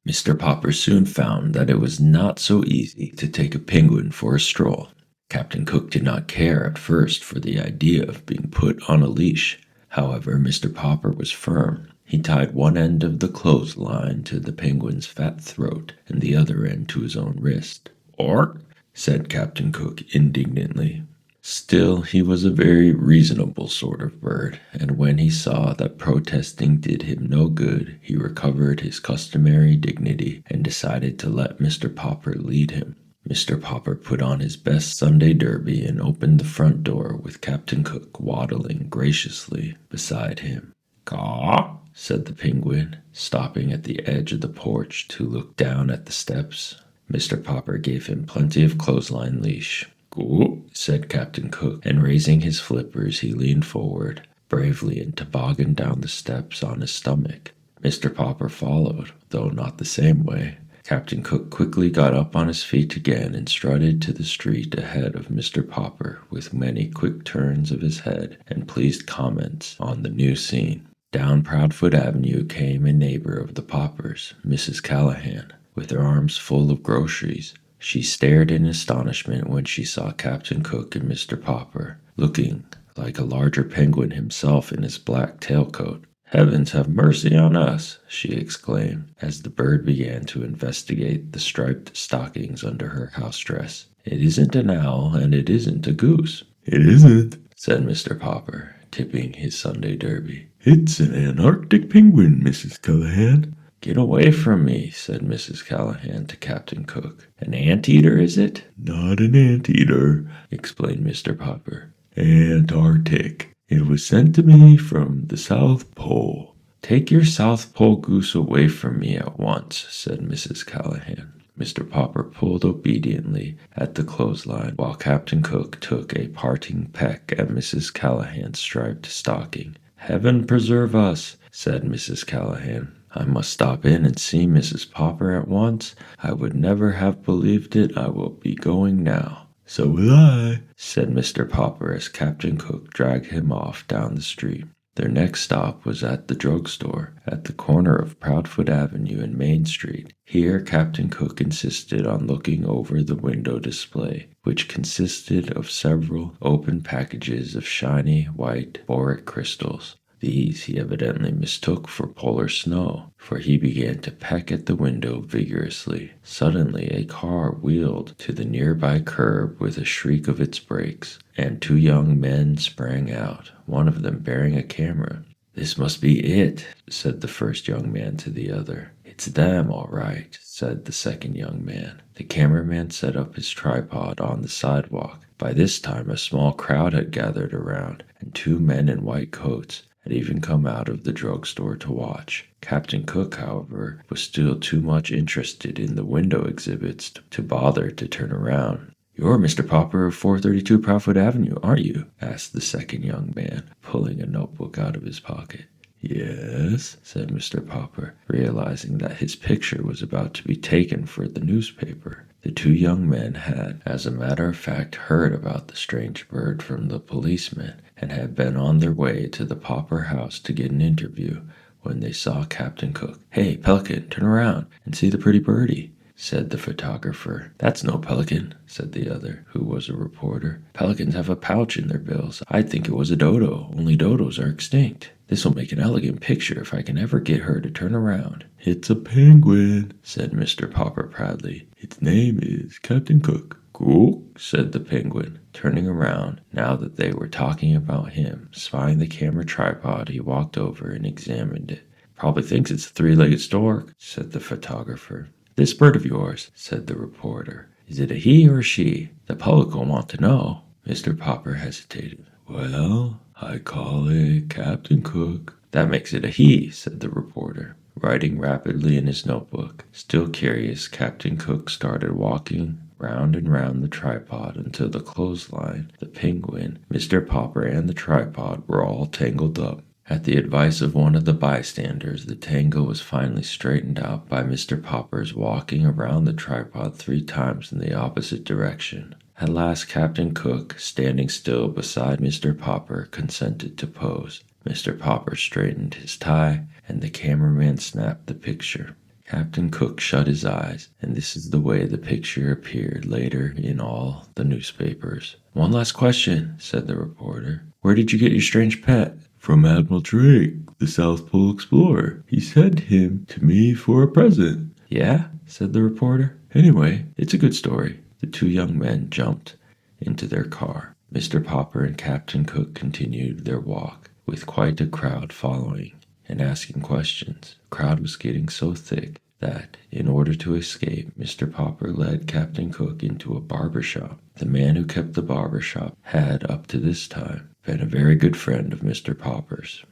Mr. Popper soon found that it was not so easy to take a penguin for a stroll. Captain Cook did not care at first for the idea of being put on a leash. However, Mr. Popper was firm. He tied one end of the clothesline to the penguin's fat throat and the other end to his own wrist. "Or," said Captain Cook indignantly. Still, he was a very reasonable sort of bird, and when he saw that protesting did him no good, he recovered his customary dignity and decided to let Mr. Popper lead him. Mr. Popper put on his best Sunday derby and opened the front door with Captain Cook waddling graciously beside him. "Caw," said the penguin, stopping at the edge of the porch to look down at the steps. Mr. Popper gave him plenty of clothesline leash. "Go," said Captain Cook, and raising his flippers, he leaned forward bravely and tobogganed down the steps on his stomach. Mr. Popper followed, though not the same way. Captain Cook quickly got up on his feet again and strutted to the street ahead of Mr. Popper with many quick turns of his head and pleased comments on the new scene. Down Proudfoot Avenue came a neighbor of the Poppers, Mrs. Callahan, with her arms full of groceries. She stared in astonishment when she saw Captain Cook and Mr. Popper, looking like a larger penguin himself in his black tailcoat. "Heavens have mercy on us," she exclaimed, as the bird began to investigate the striped stockings under her house dress. "It isn't an owl, and it isn't a goose." "It isn't," said Mr. Popper, tipping his Sunday derby. "It's an Antarctic penguin, Mrs. Callahan." "Get away from me," said Mrs. Callahan to Captain Cook. "An anteater, is it?" "Not an anteater," explained Mr. Popper. "Antarctic. It was sent to me from the South Pole." "Take your South Pole goose away from me at once," said Mrs. Callahan. Mr. Popper pulled obediently at the clothesline, while Captain Cook took a parting peck at Mrs. Callahan's striped stocking. "Heaven preserve us," said Mrs. Callahan. "I must stop in and see Mrs. Popper at once. I would never have believed it. I will be going now." "So will I," said Mr. Popper as Captain Cook dragged him off down the street. Their next stop was at the drugstore, at the corner of Proudfoot Avenue and Main Street. Here Captain Cook insisted on looking over the window display, which consisted of several open packages of shiny white boric crystals. These he evidently mistook for polar snow, for he began to peck at the window vigorously. Suddenly a car wheeled to the nearby curb with a shriek of its brakes, and two young men sprang out, one of them bearing a camera. "This must be it," said the first young man to the other. "It's them, all right," said the second young man. The cameraman set up his tripod on the sidewalk. By this time a small crowd had gathered around, and two men in white coats had even come out of the drugstore to watch. Captain Cook, however, was still too much interested in the window exhibits to bother to turn around. "You're Mr. Popper of 432 Proudfoot Avenue, aren't you?" asked the second young man, pulling a notebook out of his pocket. "Yes," said Mr. Popper, realizing that his picture was about to be taken for the newspaper. The two young men had, as a matter of fact, heard about the strange bird from the policeman, and had been on their way to the Popper house to get an interview when they saw Captain Cook. "Hey, Pelican, turn around and see the pretty birdie," said the photographer. "That's no pelican," said the other, who was a reporter. "Pelicans have a pouch in their bills. I'd think it was a dodo, only dodos are extinct. This'll make an elegant picture if I can ever get her to turn around." "It's a penguin," said Mr. Popper proudly. "Its name is Captain Cook." "Cook," said the penguin, turning around now that they were talking about him. Spying the camera tripod, he walked over and examined it. "Probably thinks it's a three-legged stork," said the photographer. "This bird of yours," said the reporter, "is it a he or a she? The public will want to know." Mr. Popper hesitated. "Well, I call it Captain Cook." "That makes it a he," said the reporter, writing rapidly in his notebook. Still curious, Captain Cook started walking round and round the tripod until the clothesline, the penguin, Mr. Popper, and the tripod were all tangled up. At the advice of one of the bystanders, the tangle was finally straightened out by Mr. Popper's walking around the tripod 3 times in the opposite direction. At last Captain Cook, standing still beside Mr. Popper, consented to pose. Mr. Popper straightened his tie, and the cameraman snapped the picture. Captain Cook shut his eyes, and this is the way the picture appeared later in all the newspapers. "One last question," said the reporter. "Where did you get your strange pet?" "From Admiral Drake, the South Pole explorer. He sent him to me for a present." "Yeah?" said the reporter. "Anyway, it's a good story." The two young men jumped into their car. Mr. Popper and Captain Cook continued their walk, with quite a crowd following and asking questions. The crowd was getting so thick that, in order to escape, Mr. Popper led Captain Cook into a barber shop. The man who kept the barber shop had, up to this time, been a very good friend of Mr. Popper's.